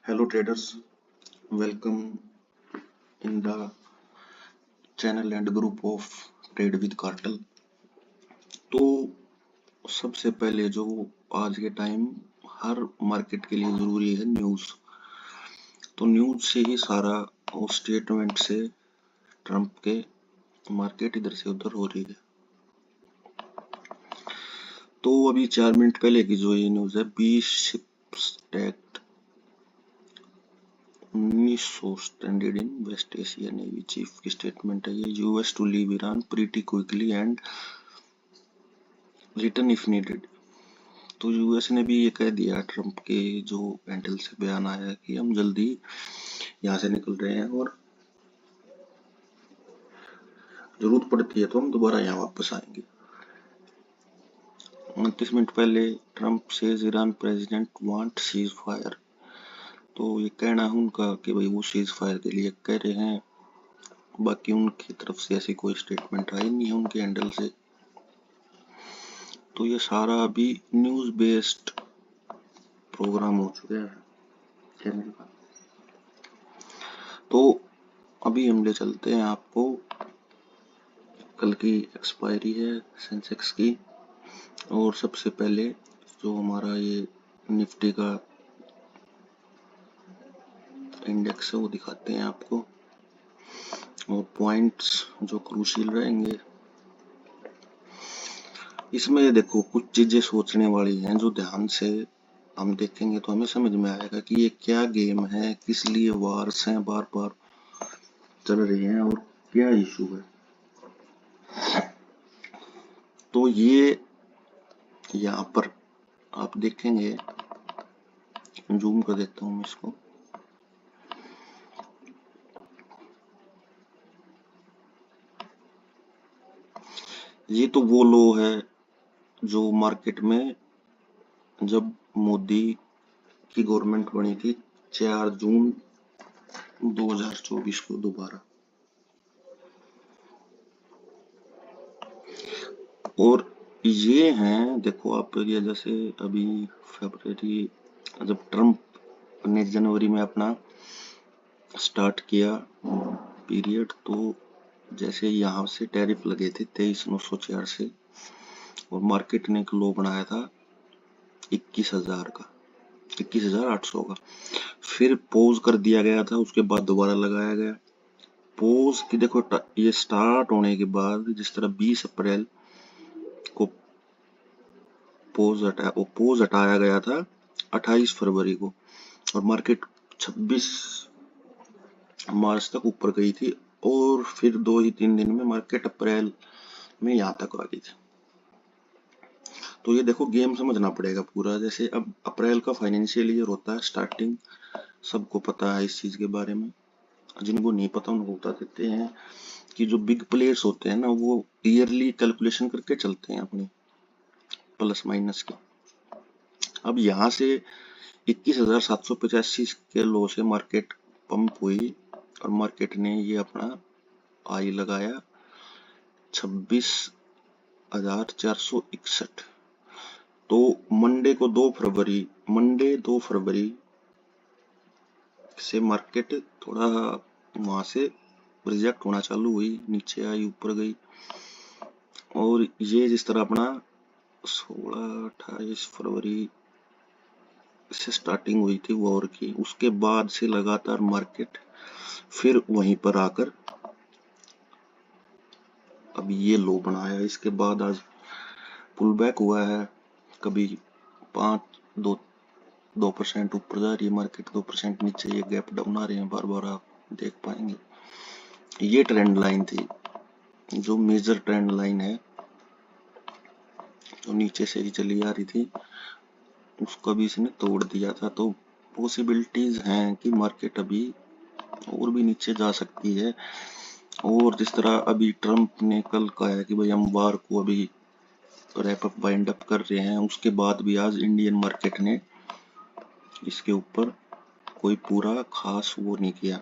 Hello traders, welcome in the channel and group of Trade with Cartel। तो सबसे पहले जो आज के टाइम हर मार्केट के लिए जरूरी है न्यूज़। तो न्यूज़ से ही सारा और स्टेटमेंट से ट्रम्प के मार्केट इधर से उधर हो रही है। तो अभी 4 मिनट पहले की जो ये न्यूज़ है 20 ships act 1900 standard in West Asia navy chief की स्टेटमेंट है ये। US to leave Iran pretty quickly and return if needed. तो यूएस ने भी ये कह दिया ट्रम्प के जो एंटल से बयान आया कि हम जल्दी यहाँ से निकल रहे हैं और जरूरत पड़ती है तो हम दोबारा यहाँ वापस आएंगे। 29 मिनट पहले Trump says Iran president want cease fire. तो ये कहना है उनका कि भाई वो सीज फायर के लिए कह रहे हैं, बाकी उनकी तरफ से ऐसी कोई स्टेटमेंट आई नहीं है उनके हैंडल से। तो ये सारा अभी न्यूज बेस्ड प्रोग्राम हो चुका है चैनल का। तो अभी हम ले चलते हैं आपको, कल की एक्सपायरी है सेंसेक्स की, और सबसे पहले जो हमारा ये निफ्टी का इंडेक्स है वो दिखाते हैं आपको, और पॉइंट्स जो क्रूशियल रहेंगे इसमें। ये देखो कुछ चीजें सोचने वाली हैं जो ध्यान से हम देखेंगे तो हमें समझ में आएगा कि ये क्या गेम है, किस लिए वार्स हैं बार बार चल रही हैं और क्या इशू है। तो ये यहाँ पर आप देखेंगे, जूम कर देता हूँ इसको। ये तो वो लो है जो मार्केट में जब मोदी की गवर्नमेंट बनी थी 4 जून 2024 को दोबारा। और ये हैं, देखो आप, ये जैसे अभी फरवरी जब ट्रम्प ने जनवरी में अपना स्टार्ट किया पीरियड, तो जैसे यहाँ से टैरिफ लगे थे 23,904 से, और मार्केट ने एक लो बनाया था 21,000 का, 21,800 का। फिर पोज कर दिया गया था, उसके बाद दोबारा लगाया गया। पोज की देखो, ये स्टार्ट होने के बाद जिस तरह 20 अप्रैल को पोज हटाया गया था 28 फरवरी को, और मार्केट 26 मार्च तक ऊपर गई थी, और फिर 2 ही 3 दिन में मार्केट अप्रैल में यहाँ तक आ गई थी। तो ये देखो गेम समझना पड़ेगा पूरा। जैसे अब अप्रैल का फाइनेंशियल ईयर होता है स्टार्टिंग, सबको पता है इस चीज के बारे में। जिनको नहीं पता उनको बता देते हैं कि जो बिग प्लेयर्स होते हैं ना, वो ईयरली कैलकुलेशन करके चलते हैं अपनी प्लस माइनस की। अब यहाँ से 21,785 के लो से मार्केट पंप हुई, और मार्केट ने ये अपना आई लगाया 26,461। तो मंडे 2 फरवरी से मार्केट थोड़ा वहां से रिजेक्ट होना चालू हुई, नीचे आई ऊपर गई। और ये जिस तरह अपना 16-28 फरवरी से स्टार्टिंग हुई थी वॉर की, उसके बाद से लगातार मार्केट फिर वहीं पर आकर अब ये लो बनाया। इसके बाद आज पुल बैक हुआ है, कभी 2% ऊपर जा रही है मार्केट, 2% नीचे, ये गैप डाउन आ रहे हैं बार बार, आप देख पाएंगे। ये ट्रेंड लाइन थी जो मेजर ट्रेंड लाइन है, जो नीचे से ही चली आ रही थी, उसको भी इसने तोड़ दिया था। तो पॉसिबिलिटीज हैं कि मार्केट अभी और भी नीचे जा सकती है। और जिस तरह अभी ट्रम्प ने कल कहा है कि भाई हम वार को अभी रैप अप वाइंड अप कर रहे हैं, उसके बाद भी आज इंडियन मार्केट ने इसके ऊपर कोई पूरा खास वो नहीं किया।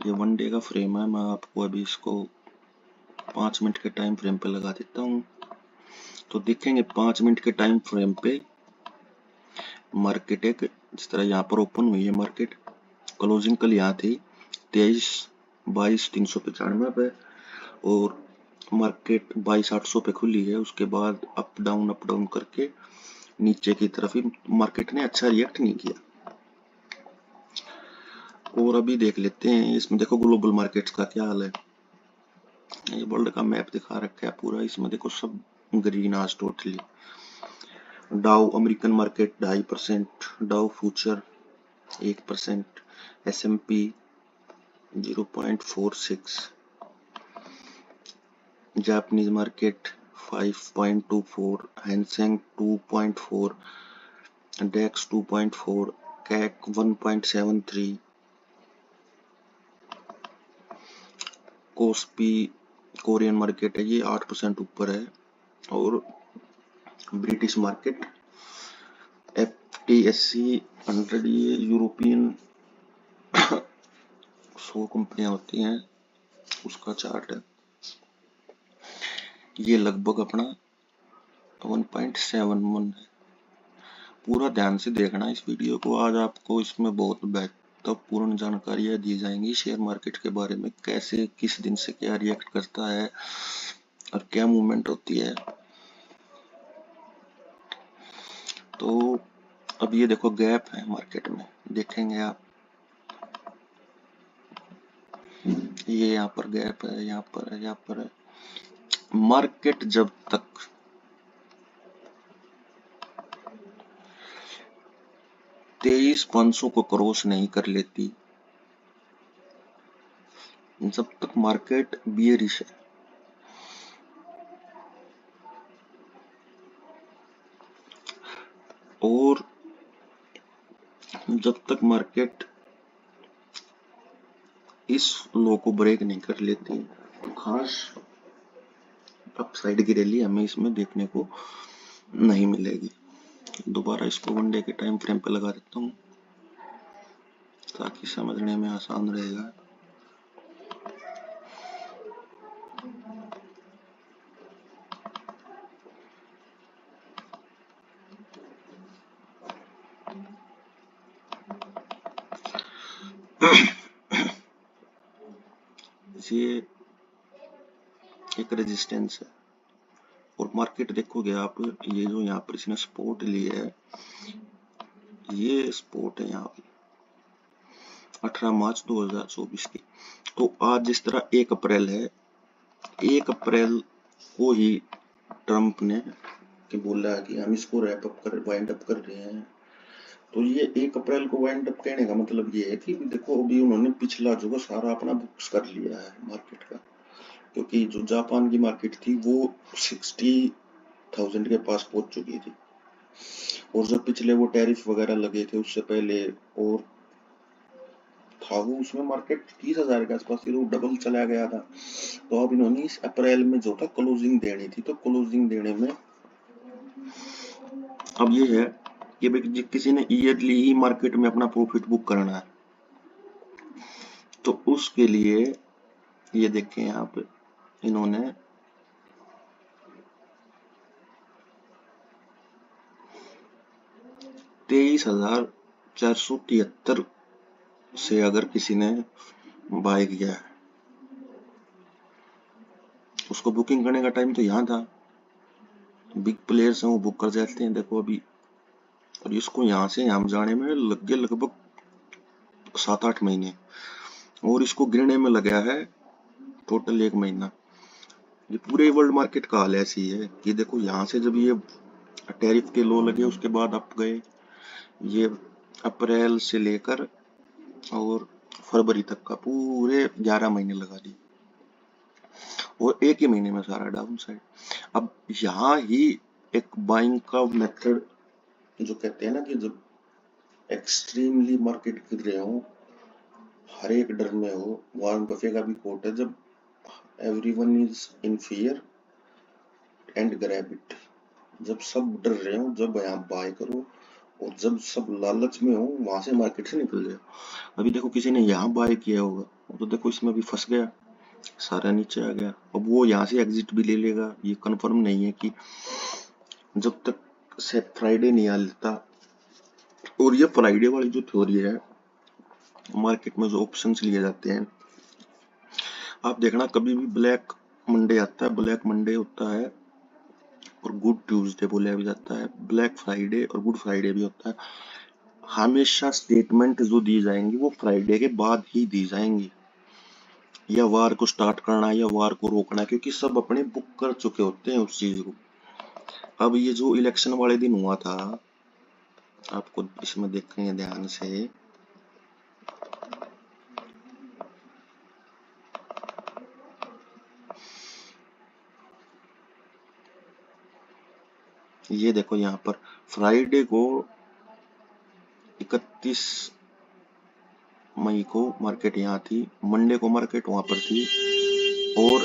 ये 1 डे का फ्रेम है, मैं आपको अभी इसको 5 मिनट के टाइम फ्रेम पे लगा देता हूँ। तो देखेंगे 5 मिनट के टाइम फ्रेम पे मार्केट एक जिस तरह यहाँ पर ओपन हुई है मार्केट, क्लोजिंग कल यहाँ थी 23,22,395 पे और मार्केट 22,800 पे खुली है। उसके बाद अप डाउन करके नीचे की तरफ ही मार्केट ने अच्छा रिएक्ट नहीं किया। और अभी देख लेते हैं इसमें, देखो ग्लोबल मार्केट्स का क्या हाल है। ये वर्ल्ड का मैप दिखा रखा है पूरा, इसमें देखो सब ग्रीन आज टोटली। डाउ अमेरिकन मार्केट 2.5%, डाउ फ्यूचर 1%, S&P 0.46, जापानीज मार्केट 5.24, हैंसेंग 2.4, डेक्स 2.4, कैक 1.73, कोस्पी कोरियन मार्केट है ये 8% ऊपर है। और ब्रिटिश मार्केट FTSE 100, ये यूरोपियन 100 कंपनियां होती हैं उसका चार्ट है, ये लगभग अपना 1.71 है। पूरा ध्यान से देखना इस वीडियो को, आज आपको इसमें बहुत महत्वपूर्ण जानकारियां दी जाएंगी शेयर मार्केट के बारे में, कैसे किस दिन से क्या रिएक्ट करता है और क्या मूवमेंट होती है। तो अब ये देखो गैप है मार्केट में, देखेंगे आप, ये यहाँ पर गैप है, यहाँ पर है, यहाँ पर है। मार्केट जब तक 23,500 को क्रॉस नहीं कर लेती, जब तक मार्केट बियरिश है। और जब तक मार्केट इस लो को ब्रेक नहीं कर लेती, तो खास अपसाइड की रैली हमें इसमें देखने को नहीं मिलेगी। दोबारा इसको वन डे के टाइम फ्रेम पे लगा देता हूँ ताकि समझने में आसान रहेगा। ये एक रेजिस्टेंस है और मार्केट देखोगे आप, ये जो यहाँ पर इसने सपोर्ट ली है, ये सपोर्ट है यहाँ पे 18 मार्च 2024 की। तो आज जिस तरह 1 अप्रैल है, 1 अप्रैल को ही ट्रंप ने कि बोला कि हम इसको रैप अप कर वाइंड अप कर रहे हैं। तो ये 1 अप्रैल को वाइंड अप कहने का मतलब ये है कि देखो अभी उन्होंने पिछला जो सारा अपना बुक्स कर लिया है मार्केट का, क्योंकि जो जापान की मार्केट थी वो 60,000 के पास पहुंच चुकी थी और जो पिछले वो टैरिफ वगैरह लगे थे उससे पहले और था वो, उसमें मार्केट 30,000 के आसपास थी, वो डबल चला गया था। तो अब इन्होंने इस अप्रैल में जो था क्लोजिंग देनी थी, तो क्लोजिंग देने में अब ये है कि किसी ने ईयरली ही मार्केट में अपना प्रॉफिट बुक करना है, तो उसके लिए ये देखें यहाँ पे इन्होंने 23,473 से अगर किसी ने बाय किया है, उसको बुकिंग करने का टाइम तो यहाँ था। बिग प्लेयर्स हैं वो बुक कर जाते हैं, देखो अभी। और इसको यहाँ से यहाँ जाने में लग गए लगभग 7-8 महीने, और इसको गिरने में लगा है टोटल 1 महीना। ये पूरे वर्ल्ड मार्केट का हाल ऐसी है कि देखो यहाँ से जब ये टैरिफ के लो लगे उसके बाद अप गए, ये अप्रैल से लेकर और फरवरी तक का पूरे 11 महीने लगा दिए और 1 ही महीने में सारा डाउन साइड। अब यहाँ ही एक बाइंग का मेथड जो कहते हैं ना कि जब एक्सट्रीमली मार्केट गिर रहे हो, हर एक डर में हो, वॉरेन बफे का भी कोट है, जब everyone is in fear and grab it, जब सब डर रहे हो जब यहाँ बाय करो, और जब सब लालच में हो वहां से मार्केट से निकल जाओ। अभी देखो किसी ने यहाँ बाय किया होगा, तो देखो इसमें भी फंस गया, सारा नीचे आ गया। अब वो यहाँ से एग्जिट भी ले लेगा, ये कंफर्म नहीं है कि जब तक से फ्राइडे नहीं आ लेता और ये फ्राइडे वाली जो थ्योरी है, मार्केट में जो ऑप्शंस लिए जाते हैं, आप देखना कभी भी ब्लैक मंडे आता है, ब्लैक मंडे होता है, और गुड ट्यूसडे बोला भी जाता है, ब्लैक फ्राइडे और गुड फ्राइडे भी होता है। हमेशा स्टेटमेंट जो दी जाएंगी वो फ्राइडे के बाद ही दी जाएंगी, या वार को स्टार्ट करना या वार को रोकना, क्योंकि सब अपने बुक कर चुके होते हैं उस चीज को। अब ये जो इलेक्शन वाले दिन हुआ था, आपको इसमें देखेंगे ध्यान से, ये देखो यहाँ पर फ्राइडे को 31 मई को मार्केट यहाँ थी, मंडे को मार्केट वहां पर थी, और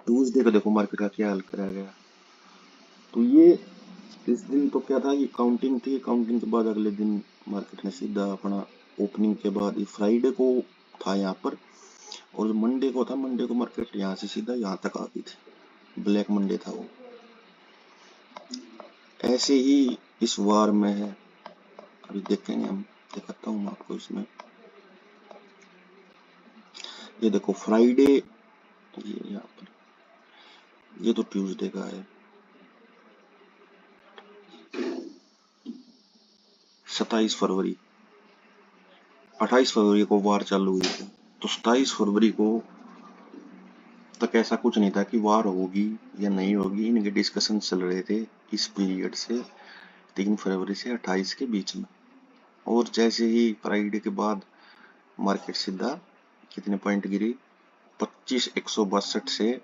ट्यूसडे को देखो मार्केट का क्या हाल करा गया। तो ये इस दिन तो क्या था, ये काउंटिंग थी, काउंटिंग के बाद अगले दिन मार्केट ने सीधा अपना ओपनिंग के बाद ये फ्राइडे को था यहाँ पर, और मंडे को था, मंडे को मार्केट यहाँ से सीधा यहाँ तक आ गई थी, ब्लैक मंडे था वो। ऐसे ही इस वार में है, अभी देखेंगे हम, दिखाता हूँ आपको इसमें। ये देखो फ्राइडे, ये यहाँ पर, ये तो ट्यूसडे का है, 27 फरवरी, 28 फरवरी को वार चालू हुई थी। तो 27 फरवरी को तक ऐसा कुछ नहीं था कि वार होगी या नहीं होगी, इनके डिस्कशन चल रहे थे इस पीरियड से 3 फरवरी से 28 के बीच में। और जैसे ही फ्राइडे के बाद मार्केट सीधा कितने पॉइंट गिरी, 25,162 से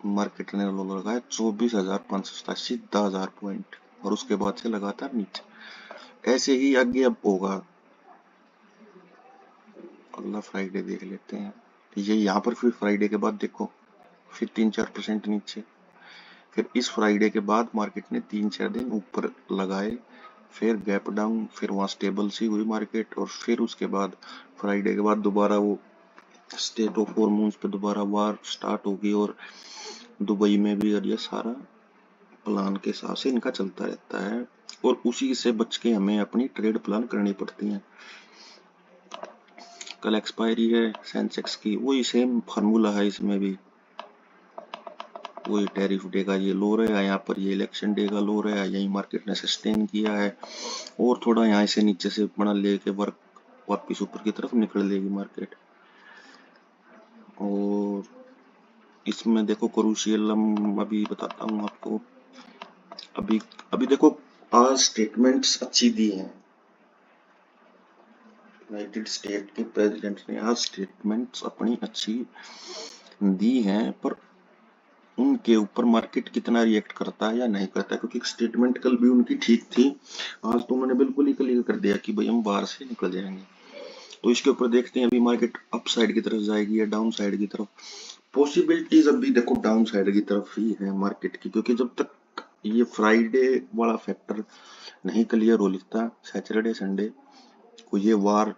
मार्केट ने लो लगाया 24,587, 10,000 पॉइंट, और उसके बाद से लगातार नीचे। ऐसे ही आगे अब होगा, अगला फ्राइडे देख लेते हैं। ये यहाँ पर फिर फ्राइडे के बाद देखो फिर 3-4% नीचे, फिर इस फ्राइडे के बाद मार्केट ने 3-4 दिन ऊपर लगाए, फिर गैप डाउन, फिर वहां स्टेबल सी हुई मार्केट, और फिर उसके बाद फ्राइडे के बाद दोबारा वो स्टेट ऑफ हॉर्मोन्स पे दोबारा वार स्टार्ट होगी, और दुबई में भी, और ये सारा प्लान के हिसाब से इनका चलता रहता है, और उसी से बच के हमें अपनी ट्रेड प्लान करनी पड़ती है। कल एक्सपायरी है सेंसेक्स की, वही सेम फार्मूला है इसमें भी, वही टैरिफ डे का ये लो रहा है, यहाँ पर ये इलेक्शन डे का लो रहा है, यही मार्केट ने सस्टेन किया है, और थोड़ा यहाँ से नीचे से बना लेके वापिस ऊपर की तरफ निकल लेगी मार्केट। और इसमें देखो क्रूशियल अभी बताता हूँ आपको, अभी अभी देखो आज स्टेटमेंट्स अच्छी दी हैं, यूनाइटेड स्टेट के प्रेसिडेंट ने आज स्टेटमेंट्स अपनी अच्छी दी हैं, पर उनके ऊपर मार्केट कितना रिएक्ट करता है या नहीं करता है, क्योंकि स्टेटमेंट कल भी उनकी ठीक थी, आज तो उन्होंने बिल्कुल ही क्लियर कर दिया कि भाई हम बाहर से निकल जाएंगे। तो इसके ऊपर देखते हैं अभी मार्केट अप साइड की तरफ जाएगी या डाउन साइड की तरफ। पॉसिबिलिटीज अभी देखो डाउन साइड की तरफ ही है मार्केट की, क्योंकि जब तक ये फ्राइडे वाला फैक्टर नहीं क्लियर हो लिखता, सैटरडे संडे को ये वार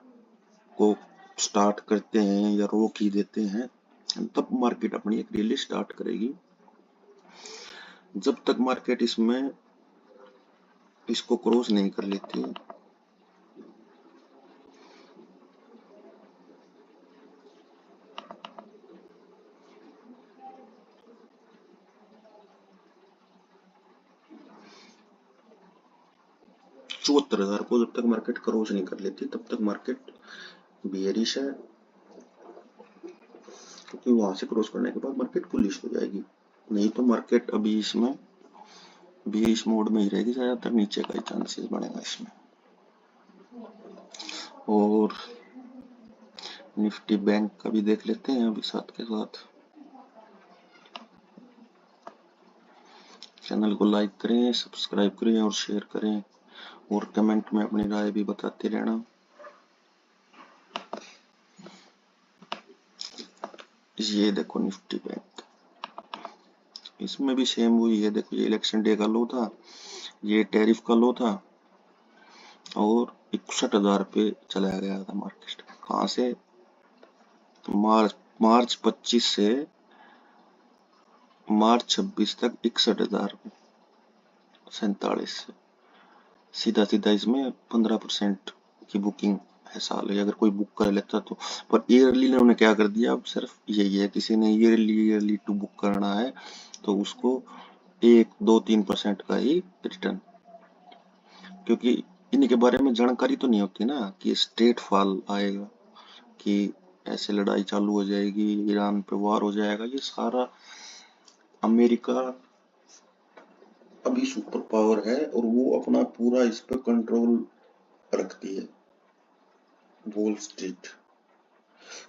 को स्टार्ट करते हैं या रोक ही देते हैं, तब मार्केट अपनी एक रैली स्टार्ट करेगी। जब तक मार्केट इसमें इसको क्रॉस नहीं कर लेती, $74,000 को जब तक मार्केट क्रॉस नहीं कर लेती तब तक मार्केट बियरिश है, क्योंकि वहां से क्रॉस करने के बाद मार्केट बुलिश हो जाएगी। नहीं तो मार्केट अभी इसमें बियरिश मोड में ही रहेगी, ज्यादातर नीचे का ही चांसेस बनेगा इसमें। और निफ्टी बैंक का भी देख लेते हैं अभी साथ के साथ। चैनल को लाइक करें, सब्सक्राइब करें और शेयर करें, और कमेंट में अपनी राय भी बताते रहना। ये देखो निफ्टी बैंक, इसमें भी सेम हुई है, देखो ये इलेक्शन डे का लो था, ये टैरिफ का लो था, और 61,000 पे चला गया था मार्केट। कहाँ से? मार्च 25 से मार्च 26 तक 61,047 से, सीधा सीधा इसमें 15% की बुकिंग है साल है, अगर कोई बुक कर लेता तो। पर ईयरली इन्होंने क्या कर दिया, अब सिर्फ यही है, किसी ने ईयरली टू बुक करना है तो उसको 1, 2, 3% का ही रिटर्न, क्योंकि इनके बारे में जानकारी तो नहीं होती ना कि स्टेट फॉल आएगा, कि ऐसे लड़ाई चालू हो जाएगी, ईरान पे वार हो जाएगा। ये सारा अमेरिका अभी सुपर पावर है और वो अपना पूरा इस पर कंट्रोल रखती है। Wall street,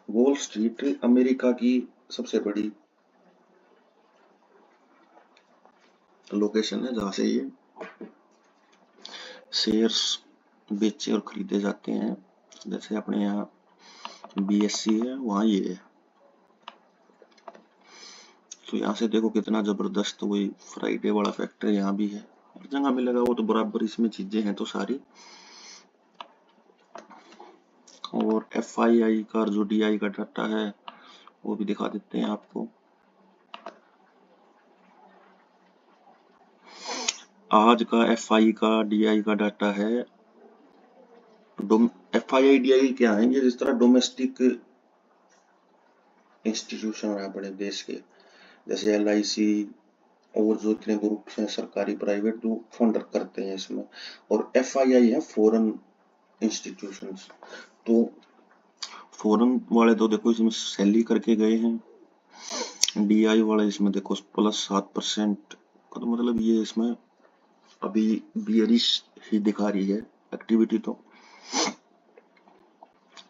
wall street America की सबसे बड़ी लोकेशन है जहाँ से ये शेयर्स बेचे और खरीदे जाते हैं। जैसे अपने यहाँ BSE है, वहाँ ये है। तो यहाँ से देखो कितना जबरदस्त, वही फ्राइडे वाला फैक्टर यहाँ भी है, हर जगह मिलेगा वो तो बराबर, इसमें चीजें हैं तो सारी। और FII का जो DI का डाटा है वो भी दिखा देते हैं आपको। आज का FI का DI का डाटा है। FII DI क्या है, ये जिस तरह डोमेस्टिक इंस्टीट्यूशन है अपने देश के, जैसे LIC और जो इतने ग्रुप्स हैं सरकारी प्राइवेट जो फंड करते हैं इसमें। और FII है फॉरेन इंस्टीट्यूशंस। तो फॉरेन वाले तो देखो इसमें सेल ही करके गए हैं, DI वाले इसमें देखो +7% का, तो मतलब ये इसमें अभी बियरिश ही दिखा रही है एक्टिविटी तो।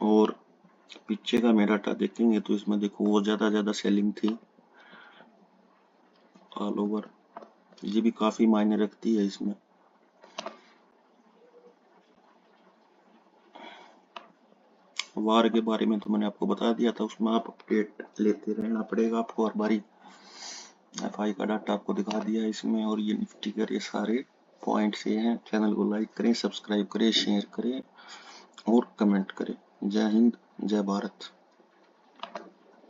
और पीछे का मेरा डाटा देखेंगे तो इसमें देखो वो ज्यादा सेलिंग थी ऑल ओवर, ये भी काफी मायने रखती है इसमें। वार के बारे में तो मैंने आपको बता दिया था, उसमें आप अपडेट लेते रहना पड़ेगा आपको हर बारी। FI का डाटा आपको दिखा दिया इसमें, और ये निफ्टी के सारे पॉइंट्स ये हैं। चैनल को लाइक करें, सब्सक्राइब करें, शेयर करें और कमेंट करें। जय हिंद, जय भारत।